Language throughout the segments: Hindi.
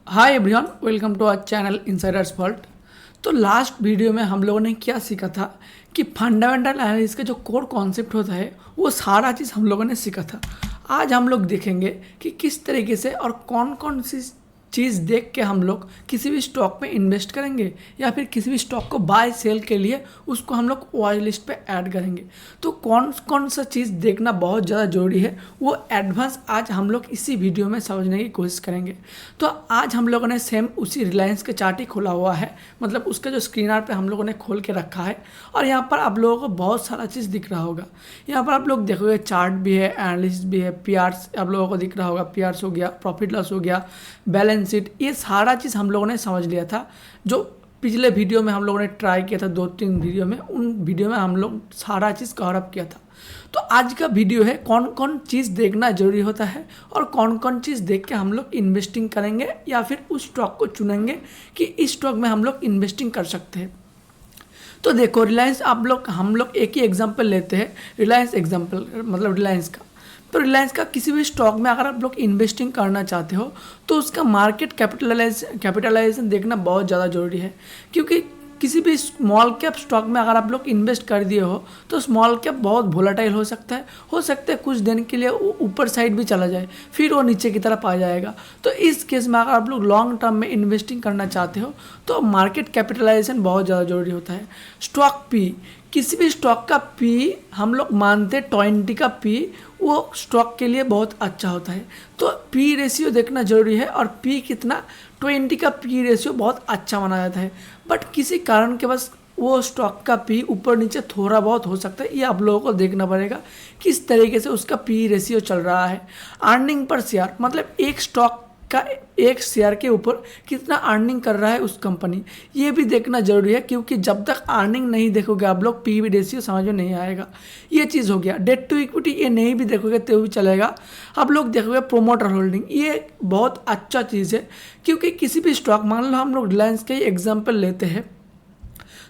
Hi everyone, welcome to our channel insiders world. तो लास्ट वीडियो में हम लोगों ने क्या सीखा था कि फंडामेंटल एनालिसिस का जो कोर कॉन्सेप्ट होता है वो सारा चीज़ हम लोगों ने सीखा था। आज हम लोग देखेंगे कि किस तरीके से और कौन कौन सी चीज़ देख के हम लोग किसी भी स्टॉक में इन्वेस्ट करेंगे या फिर किसी भी स्टॉक को बाय सेल के लिए उसको हम लोग वॉच लिस्ट पे ऐड करेंगे। तो कौन कौन सा चीज़ देखना बहुत ज़्यादा ज़रूरी है वो एडवांस आज हम लोग इसी वीडियो में समझने की कोशिश करेंगे। तो आज हम लोगों ने सेम उसी रिलायंस के चार्ट ही खोला हुआ है, मतलब उसका जो स्क्रीनर पे हम लोगों ने खोल के रखा है और यहाँ पर आप लोगों को बहुत सारा चीज़ दिख रहा होगा। यहाँ पर आप लोग देखोगे चार्ट भी है, एनालिसिस भी है, पीआरस आप लोगों को दिख रहा होगा, पीआरस हो गया, प्रॉफिट लॉस हो गया, बैलेंस शीट, ये सारा चीज़ हम लोगों ने समझ लिया था। जो पिछले वीडियो में हम लोगों ने ट्राई किया था, 2-3 वीडियो में, उन वीडियो में हम लोग सारा चीज़ कवर अप किया था। तो आज का वीडियो है कौन कौन चीज़ देखना जरूरी होता है और कौन कौन चीज़ देख के हम लोग इन्वेस्टिंग करेंगे या फिर उस स्टॉक को चुनेंगे कि इस स्टॉक में हम लोग इन्वेस्टिंग कर सकते हैं। तो देखो रिलायंस हम लोग एक ही एग्जांपल लेते हैं, रिलायंस एग्जांपल मतलब रिलायंस का। तो रिलायंस का किसी भी स्टॉक में अगर आप लोग इन्वेस्टिंग करना चाहते हो तो उसका मार्केट कैपिटलाइजेशन देखना बहुत ज़्यादा ज़रूरी है, क्योंकि किसी भी स्मॉल कैप स्टॉक में अगर आप लोग इन्वेस्ट कर दिए हो तो स्मॉल कैप बहुत वोलेटाइल हो सकता है कुछ दिन के लिए ऊपर साइड भी चला जाए, फिर वो नीचे की तरफ आ जाएगा। तो इस केस में अगर आप लोग लॉन्ग टर्म में इन्वेस्टिंग करना चाहते हो तो मार्केट कैपिटलाइजेशन बहुत ज़्यादा ज़रूरी होता है। स्टॉक पी, किसी भी स्टॉक का पी हम लोग मानते 20 का पी वो स्टॉक के लिए बहुत अच्छा होता है। तो पी रेशियो देखना जरूरी है और पी कितना, 20 का पी रेशियो बहुत अच्छा माना जाता है। बट किसी कारण के बस वो स्टॉक का पी ऊपर नीचे थोड़ा बहुत हो सकता है, ये आप लोगों को देखना पड़ेगा किस तरीके से उसका पी रेशियो चल रहा है। अर्निंग पर शेयर, मतलब एक स्टॉक का एक शेयर के ऊपर कितना अर्निंग कर रहा है उस कंपनी, ये भी देखना जरूरी है, क्योंकि जब तक अर्निंग नहीं देखोगे आप लोग पी रेशियो समझ में नहीं आएगा। ये चीज़ हो गया। डेट टू इक्विटी, ये नहीं भी देखोगे तो भी चलेगा। आप लोग देखोगे प्रोमोटर होल्डिंग, ये बहुत अच्छा चीज़ है, क्योंकि किसी भी स्टॉक, मान लो हम लोग रिलायंस का ही एग्जाम्पल लेते हैं,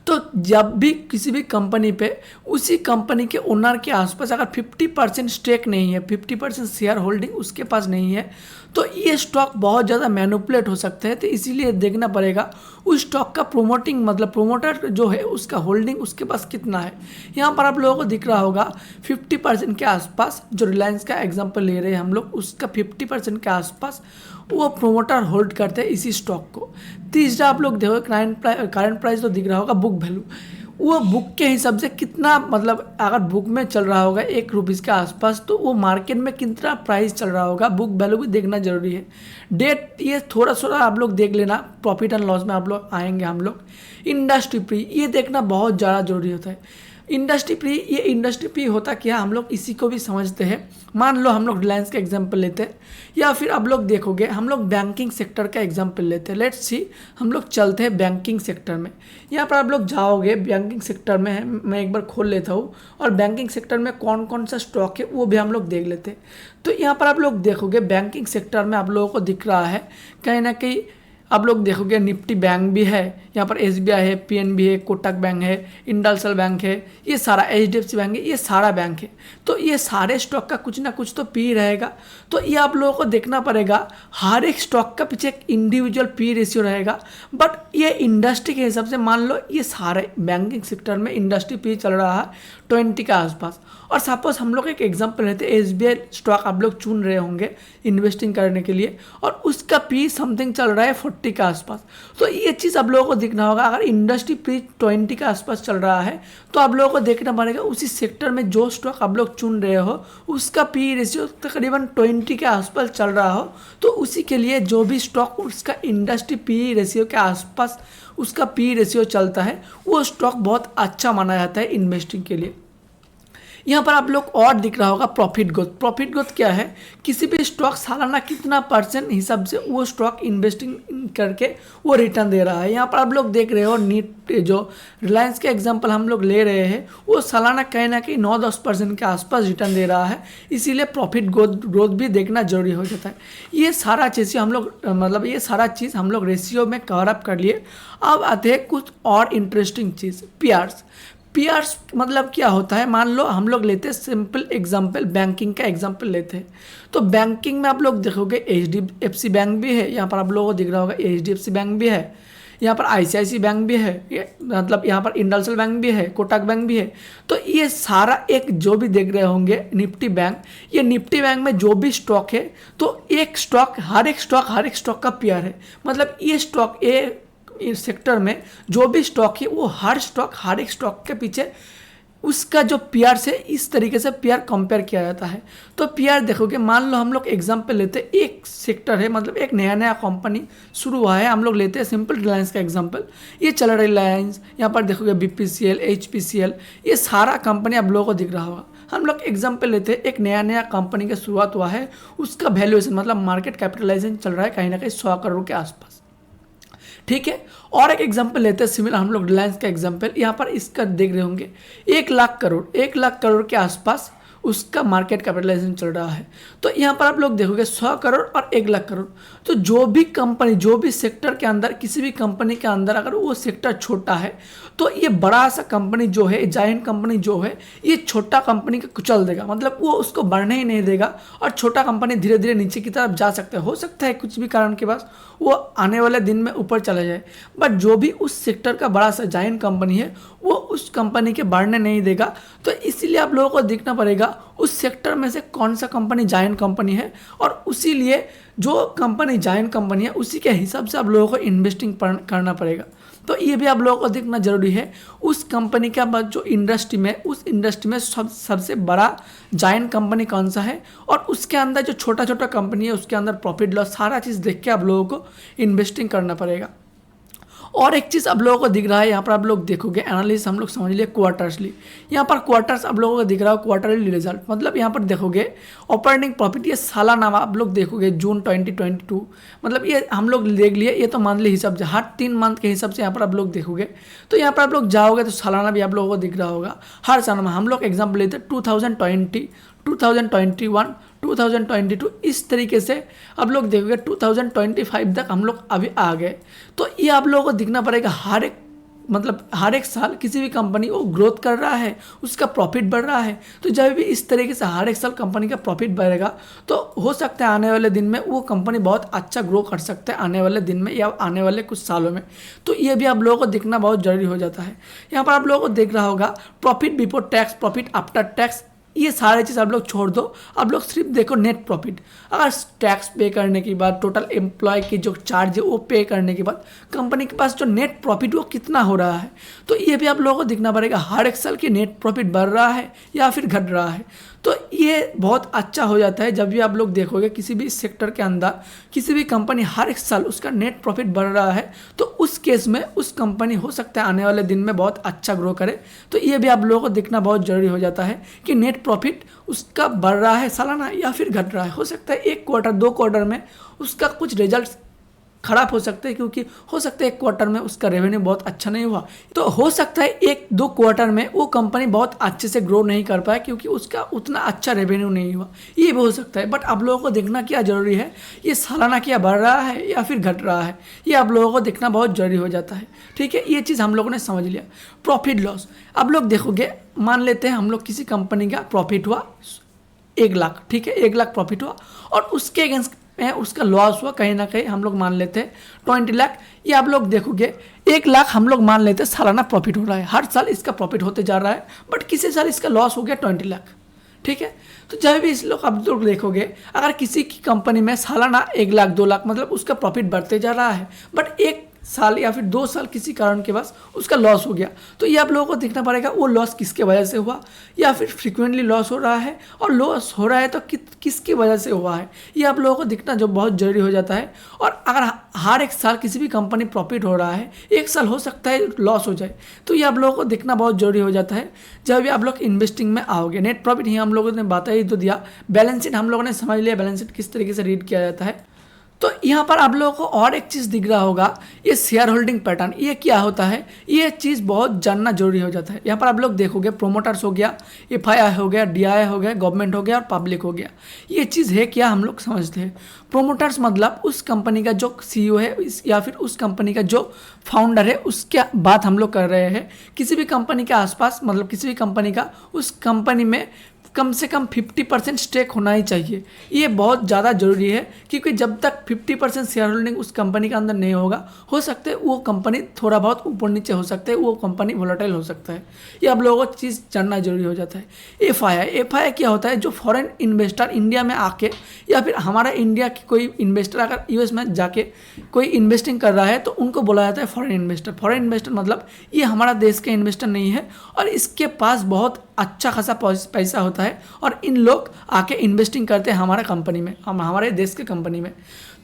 तो जब भी किसी भी कंपनी पे उसी कंपनी के ओनर के आसपास अगर 50% स्टेक नहीं है, 50% शेयर होल्डिंग उसके पास नहीं है, तो ये स्टॉक बहुत ज़्यादा मैनिपुलेट हो सकते हैं। तो इसीलिए देखना पड़ेगा उस स्टॉक का प्रोमोटिंग, मतलब प्रोमोटर जो है उसका होल्डिंग उसके पास कितना है। यहाँ पर आप लोगों को दिख रहा होगा 50% के आसपास, जो रिलायंस का एग्जाम्पल ले रहे हैं हम लोग, उसका 50% के आसपास वो प्रोमोटर होल्ड करते हैं इसी स्टॉक को। तीसरा आप लोग देखो करंट प्राइस तो दिख रहा होगा, बुक वैल्यू, वो बुक के हिसाब से कितना, मतलब अगर बुक में चल रहा होगा ₹1 के आसपास तो वो मार्केट में कितना प्राइस चल रहा होगा, बुक वैल्यू भी देखना जरूरी है। डेट, ये थोड़ा थोड़ा आप लोग देख लेना, प्रॉफिट एंड लॉस में आप लोग आएंगे हम लोग। इंडस्ट्री प्री, ये देखना बहुत ज़्यादा जरूरी होता है। इंडस्ट्री प्री, ये इंडस्ट्री प्री होता क्या, हम लोग इसी को भी समझते हैं। मान लो हम लोग रिलायंस का एग्जांपल लेते हैं, या फिर आप लोग देखोगे हम लोग बैंकिंग सेक्टर का एग्जांपल लेते हैं। लेट्स सी, हम लोग चलते हैं बैंकिंग सेक्टर में। यहाँ पर आप लोग जाओगे बैंकिंग सेक्टर में, मैं एक बार खोल लेता हूँ और बैंकिंग सेक्टर में कौन कौन सा स्टॉक है वो भी हम लोग देख लेते हैं। तो यहाँ पर आप लोग देखोगे बैंकिंग सेक्टर में आप लोगों को दिख रहा है कहीं ना कहीं, आप लोग देखोगे निफ्टी बैंक भी है, यहाँ पर एसबीआई है, पीएनबी है, कोटक बैंक है, इंडसइंड बैंक है, ये सारा एचडीएफसी बैंक है, ये सारा बैंक है। तो ये सारे स्टॉक का कुछ ना कुछ तो पी रहेगा। तो ये आप लोगों को देखना पड़ेगा, हर एक स्टॉक का पीछे एक इंडिविजुअल पी रेशियो रहेगा। बट ये इंडस्ट्री के हिसाब से मान लो ये सारे बैंकिंग सेक्टर में इंडस्ट्री पी चल रहा है 20 के आसपास, और सपोज हम लोग एक एग्जांपल लेते हैं, एसबीआई स्टॉक आप लोग चुन रहे होंगे इन्वेस्टिंग करने के लिए और उसका पी समथिंग चल रहा है 40 के आसपास। तो ये चीज़ आप लोगों को देखना होगा, अगर इंडस्ट्री पी 20 के आसपास चल रहा है तो आप लोगों को देखना पड़ेगा उसी सेक्टर में जो स्टॉक आप लोग चुन रहे हो उसका पी रेशियो तकरीबन 20 के आसपास चल रहा हो, तो उसी के लिए जो भी स्टॉक उसका इंडस्ट्री पी रेशियो के आसपास उसका पी रेशियो चलता है वो स्टॉक बहुत अच्छा माना जाता है इन्वेस्टिंग के लिए। यहाँ पर आप लोग और दिख रहा होगा प्रॉफिट ग्रोथ। प्रॉफिट ग्रोथ क्या है, किसी भी स्टॉक सालाना कितना % हिसाब से वो स्टॉक इन्वेस्टिंग करके वो रिटर्न दे रहा है। यहाँ पर आप लोग देख रहे हो नीट, जो रिलायंस के एग्जांपल हम लोग ले रहे हैं, वो सालाना कहीं ना कहीं 9-10% के आसपास रिटर्न दे रहा है, इसीलिए प्रॉफिट ग्रोथ भी देखना जरूरी हो जाता है। ये सारा चीज़ हम लोग, मतलब ये सारा चीज़ हम लोग रेशियो में कवर अप कर लिए। अब आते हैं कुछ और इंटरेस्टिंग चीज़, पीआरस। पीआर्स मतलब क्या होता है, मान लो हम लोग लेते हैं सिंपल एग्जांपल, बैंकिंग का एग्जांपल लेते हैं। तो बैंकिंग में आप लोग देखोगे एचडीएफसी बैंक भी है, यहाँ पर आप लोगों को दिख रहा होगा एचडीएफसी बैंक भी है, यहाँ पर आईसीआईसी बैंक भी है, मतलब यहाँ पर इंडसइंड बैंक भी है, कोटक बैंक भी है। तो ये सारा एक जो भी देख रहे होंगे निफ्टी बैंक, ये निफ्टी बैंक में जो भी स्टॉक है, तो एक स्टॉक हर एक स्टॉक का पेयर है। मतलब ये स्टॉक इस सेक्टर में जो भी स्टॉक है वो हर एक स्टॉक के पीछे उसका जो पेयर से इस तरीके से पेयर कंपेयर किया जाता है। तो पेयर देखोगे, मान लो हम लोग एग्जांपल लेते हैं, एक सेक्टर है, मतलब एक नया कंपनी शुरू हुआ है, हम लोग लेते हैं सिंपल रिलायंस का एग्जांपल। ये चल रहा है रिलायंस, यहाँ पर देखोगे बीपीसीएल, एचपीसीएल, ये सारा कंपनी आप लोगों को दिख रहा होगा। हम लोग एग्जांपल लेते हैं, एक नया कंपनी का शुरुआत हुआ है, उसका वैल्यूएशन मतलब मार्केट कैपिटलाइजेशन चल रहा है कहीं ना कहीं 100 करोड़ के आसपास, ठीक है। और एक एग्जांपल लेते हैं सिमिलर, हम लोग रिलायंस का एग्जांपल, यहाँ पर इसका देख रहे होंगे 1 लाख करोड़ के आसपास उसका मार्केट कैपिटलाइजेशन चल रहा है। तो यहाँ पर आप लोग देखोगे 100 करोड़ और 1 लाख करोड़। तो जो भी कंपनी, जो भी सेक्टर के अंदर, किसी भी कंपनी के अंदर अगर वो सेक्टर छोटा है, तो ये बड़ा सा कंपनी जो है, जायंट कंपनी जो है, ये छोटा कंपनी को कुचल देगा, मतलब वो उसको बढ़ने ही नहीं देगा, और छोटा कंपनी धीरे धीरे नीचे की तरफ जा सकता है। हो सकता है कुछ भी कारण के पास वो आने वाले दिन में ऊपर चला जाए, बट जो भी उस सेक्टर का बड़ा सा जायंट कंपनी है, वो उस कंपनी के बढ़ने नहीं देगा। तो इसीलिए आप लोगों को देखना पड़ेगा उस सेक्टर में से कौन सा कंपनी जायंट कंपनी है, और उसी लिए जो कंपनी जायंट कंपनी है उसी के हिसाब से आप लोगों को इन्वेस्टिंग करना पड़ेगा। तो ये भी आप लोगों को देखना जरूरी है, उस कंपनी का जो इंडस्ट्री में, उस इंडस्ट्री में सबसे बड़ा जायंट कंपनी कौन सा है, और उसके अंदर जो छोटा छोटा कंपनी है उसके अंदर प्रॉफिट लॉस सारा चीज़ देख के आप लोगों को इन्वेस्टिंग करना पड़ेगा। और एक चीज़ आप लोगों को दिख रहा है, यहाँ पर आप लोग देखोगे एनालिसिस हम लोग समझ लिए क्वार्टर्सली, यहाँ पर क्वार्टर्स आप लोगों को दिख रहा है क्वार्टरली रिजल्ट, मतलब यहाँ पर देखोगे ऑपरेटिंग प्रॉफिट, ये सालाना आप लोग देखोगे जून 2022, मतलब ये हम लोग देख लिए, ये तो मंथली हिसाब से, हर 3 मंथ के हिसाब से यहाँ पर आप लोग देखोगे। तो यहाँ पर आप लोग जाओगे तो सालाना भी आप लोगों को दिख रहा होगा। हर साल में हम लोग एग्जाम्पल लेते हैं 2020, 2021, 2022, इस तरीके से आप लोग देखोगे 2025 तक हम लोग अभी आ गए। तो ये आप लोगों को दिखना पड़ेगा, हर एक साल किसी भी कंपनी वो ग्रोथ कर रहा है, उसका प्रॉफिट बढ़ रहा है। तो जब भी इस तरीके से हर एक साल कंपनी का प्रॉफिट बढ़ेगा, तो हो सकता है आने वाले दिन में वो कंपनी बहुत अच्छा ग्रो कर सकता है, आने वाले दिन में या आने वाले कुछ सालों में। तो ये भी आप लोगों को देखना बहुत जरूरी हो जाता है। यहाँ पर आप लोगों को देख रहा होगा profit before tax, profit after tax, ये सारे चीज़ आप लोग छोड़ दो, आप लोग सिर्फ देखो नेट प्रॉफिट। अगर टैक्स पे करने के बाद, टोटल एम्प्लॉय की जो चार्ज है वो पे करने के बाद कंपनी के पास जो नेट प्रॉफिट वो कितना हो रहा है, तो ये भी आप लोगों को दिखना पड़ेगा, हर एक साल की नेट प्रॉफिट बढ़ रहा है या फिर घट रहा है। तो ये बहुत अच्छा हो जाता है जब भी आप लोग देखोगे किसी भी सेक्टर के अंदर किसी भी कंपनी हर एक साल उसका नेट प्रॉफिट बढ़ रहा है, तो उस केस में उस कंपनी हो सकता है आने वाले दिन में बहुत अच्छा ग्रो करे। तो ये भी आप लोगों को देखना बहुत ज़रूरी हो जाता है कि नेट प्रॉफिट उसका बढ़ रहा है सालाना या फिर घट रहा है। हो सकता है 1 क्वार्टर 2 क्वार्टर में उसका कुछ रिजल्ट खराब हो सकते हैं, क्योंकि हो सकता है 1 क्वार्टर में उसका रेवेन्यू बहुत अच्छा नहीं हुआ, तो हो सकता है 1-2 क्वार्टर में वो कंपनी बहुत अच्छे से ग्रो नहीं कर पाए क्योंकि उसका उतना अच्छा रेवेन्यू नहीं हुआ, ये भी हो सकता है। बट आप लोगों को देखना क्या जरूरी है, ये सालाना क्या बढ़ रहा है या फिर घट रहा है, ये आप लोगों को देखना बहुत जरूरी हो जाता है। ठीक है, ये चीज़ हम लोगों ने समझ लिया। प्रॉफिट लॉस आप लोग देखोगे, मान लेते हैं हम लोग किसी कंपनी का प्रॉफिट हुआ 1 लाख, ठीक है, 1 लाख प्रॉफिट हुआ और उसके अगेंस्ट उसका लॉस हुआ कहीं ना कहीं, हम लोग मान लेते हैं 20 लाख। ये आप लोग देखोगे 1 लाख हम लोग मान लेते हैं सालाना प्रॉफिट हो रहा है, हर साल इसका प्रॉफिट होते जा रहा है, बट किसी साल इसका लॉस हो गया 20 लाख। ठीक है, तो जब भी इस लोग आप लोग देखोगे अगर किसी की कंपनी में सालाना 1 लाख 2 लाख मतलब उसका प्रॉफिट बढ़ते जा रहा है, बट 1 साल या फिर 2 साल किसी कारण के पास उसका लॉस हो गया, तो ये आप लोगों को देखना पड़ेगा वो लॉस किसके वजह से हुआ, या फिर फ्रिक्वेंटली लॉस हो रहा है, और लॉस हो रहा है तो किसकी वजह से हुआ है, ये आप लोगों को देखना जो बहुत जरूरी हो जाता है। और अगर हर एक साल किसी भी कंपनी प्रॉफिट हो रहा है, 1 साल हो सकता है लॉस हो जाए, तो ये आप लोगों को देखना बहुत जरूरी हो जाता है जब भी आप लोग इन्वेस्टिंग में आओगे। नेट प्रॉफिट ही हम लोगों ने बता ही तो दिया, बैलेंस शीट हम लोगों ने समझ लिया, बैलेंस शीट किस तरीके से रीड किया जाता है। तो यहाँ पर आप लोगों को और एक चीज़ दिख रहा होगा, ये शेयर होल्डिंग पैटर्न, ये क्या होता है, ये चीज़ बहुत जानना जरूरी हो जाता है। यहाँ पर आप लोग देखोगे प्रोमोटर्स हो गया, एफआईआई हो गया, डीआई हो गया, गवर्नमेंट हो गया और पब्लिक हो गया। ये चीज़ है क्या, हम लोग समझते हैं। प्रोमोटर्स मतलब उस कंपनी का जो सीईओ है या फिर उस कंपनी का जो फाउंडर है, उसके बात हम लोग कर रहे हैं। किसी भी कंपनी के आसपास, मतलब किसी भी कंपनी का उस कंपनी में कम से कम 50% स्टेक होना ही चाहिए। ये बहुत ज़्यादा ज़रूरी है, क्योंकि जब तक 50% शेयर होल्डिंग उस कंपनी के अंदर नहीं होगा, हो सकता है वो कंपनी थोड़ा बहुत ऊपर नीचे हो सकता है, वो कंपनी वोलेटाइल हो सकता है। ये आप लोगों को चीज़ जानना जरूरी हो जाता है। एफआईआई क्या होता है, जो फॉरेन इन्वेस्टर इंडिया में आके या फिर हमारा इंडिया की कोई इन्वेस्टर अगर यूएस में जाके कोई इन्वेस्टिंग कर रहा है तो उनको बोला जाता है फॉरेन इन्वेस्टर। फॉरेन इन्वेस्टर मतलब ये हमारा देश के इन्वेस्टर नहीं है और इसके पास बहुत अच्छा खासा पैसा होता है और इन लोग आके इन्वेस्टिंग करते हैं हमारा कंपनी में, हमारे देश के कंपनी में।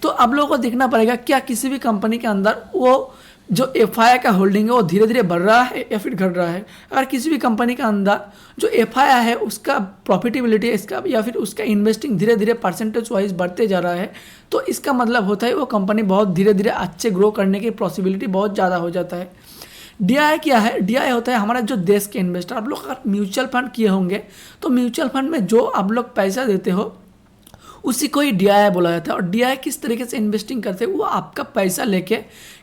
तो अब लोगों को देखना पड़ेगा क्या किसी भी कंपनी के अंदर वो जो एफआईआई का होल्डिंग है वो धीरे धीरे बढ़ रहा है या फिर घट रहा है। अगर किसी भी कंपनी के अंदर जो एफआईआई है उसका प्रॉफिटेबिलिटी इसका या फिर उसका इन्वेस्टिंग धीरे धीरे परसेंटेज वाइज बढ़ते जा रहा है, तो इसका मतलब होता है वो कंपनी बहुत धीरे धीरे अच्छे ग्रो करने की पॉसिबिलिटी बहुत ज़्यादा हो जाता है। डीआई क्या है, डीआई होता है हमारा जो देश के इन्वेस्टर। आप लोग अगर म्यूचुअल फंड किए होंगे तो म्यूचुअल फंड में जो आप लोग पैसा देते हो उसी को ही डीआई बोला जाता है। और डीआई किस तरीके से इन्वेस्टिंग करते हैं, वो आपका पैसा लेके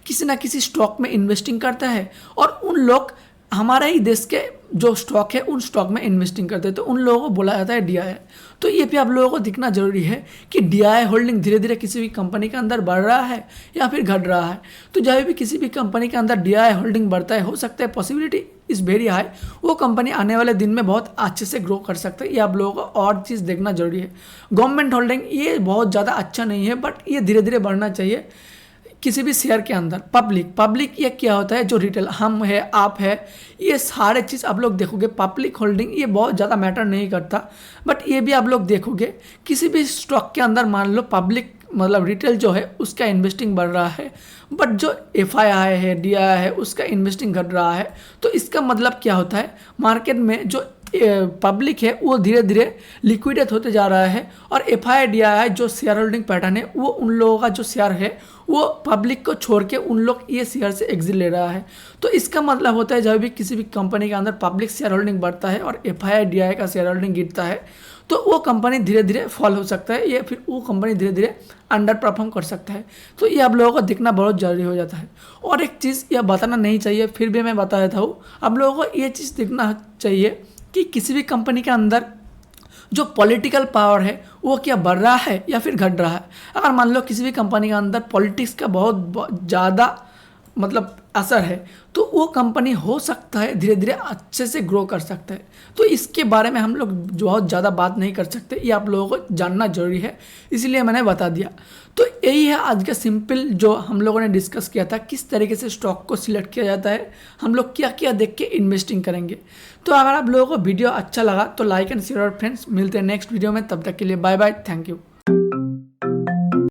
किसी ना किसी स्टॉक में इन्वेस्टिंग करता है और उन लोग हमारे ही देश के जो स्टॉक है उन स्टॉक में इन्वेस्टिंग करते हैं, तो उन लोगों को बोला जाता है डीआई। तो ये भी आप लोगों को दिखना जरूरी है कि डीआई होल्डिंग धीरे धीरे किसी भी कंपनी के अंदर बढ़ रहा है या फिर घट रहा है। तो जब भी किसी भी कंपनी के अंदर डीआई होल्डिंग बढ़ता है, हो सकता है पॉसिबिलिटी इज़ वेरी हाई वो कंपनी आने वाले दिन में बहुत अच्छे से ग्रो कर सकता है। ये आप लोगों को और चीज़ देखना जरूरी है। गवर्नमेंट होल्डिंग ये बहुत ज़्यादा अच्छा नहीं है, बट ये धीरे धीरे बढ़ना चाहिए किसी भी शेयर के अंदर। पब्लिक ये क्या होता है, जो रिटेल हम है आप है, ये सारे चीज़ आप लोग देखोगे। पब्लिक होल्डिंग ये बहुत ज़्यादा मैटर नहीं करता, बट ये भी आप लोग देखोगे किसी भी स्टॉक के अंदर मान लो पब्लिक मतलब रिटेल जो है उसका इन्वेस्टिंग बढ़ रहा है, बट जो एफआईआई है डीआई है उसका इन्वेस्टिंग घट रहा है। तो इसका मतलब क्या होता है, मार्केट में जो पब्लिक है वो धीरे धीरे लिक्विडेट होते जा रहा है और एफआईआई डीआई जो शेयर होल्डिंग पैटर्न है वो उन लोगों का जो शेयर है वो पब्लिक को छोड़ के उन लोग ये शेयर से एग्जिट ले रहा है। तो इसका मतलब होता है जब भी किसी भी कंपनी के अंदर पब्लिक शेयर होल्डिंग बढ़ता है और एफआईआई डीआई का शेयर होल्डिंग गिरता है तो वो कंपनी धीरे धीरे फॉल हो सकता है या फिर वो कंपनी धीरे धीरे अंडर परफॉर्म कर सकता है। तो ये आप लोगों को दिखना बहुत ज़रूरी हो जाता है। और एक चीज़ यह बताना नहीं चाहिए, फिर भी मैं बता देता हूँ, आप लोगों को ये चीज़ दिखना चाहिए कि किसी भी कंपनी के अंदर जो पॉलिटिकल पावर है वो क्या बढ़ रहा है या फिर घट रहा है। अगर मान लो किसी भी कंपनी के अंदर पॉलिटिक्स का बहुत ज़्यादा मतलब असर है तो वो कंपनी हो सकता है धीरे धीरे अच्छे से ग्रो कर सकता है। तो इसके बारे में हम लोग बहुत ज़्यादा बात नहीं कर सकते, ये आप लोगों को जानना जरूरी है, इसलिए मैंने बता दिया। तो यही है आज का सिंपल जो हम लोगों ने डिस्कस किया था, किस तरीके से स्टॉक को सिलेक्ट किया जाता है, हम लोग क्या क्या देख के इन्वेस्टिंग करेंगे। तो अगर आप लोगों को वीडियो अच्छा लगा तो लाइक एंड शेयर और फ्रेंड्स, मिलते हैं नेक्स्ट वीडियो में, तब तक के लिए बाय बाय, थैंक यू।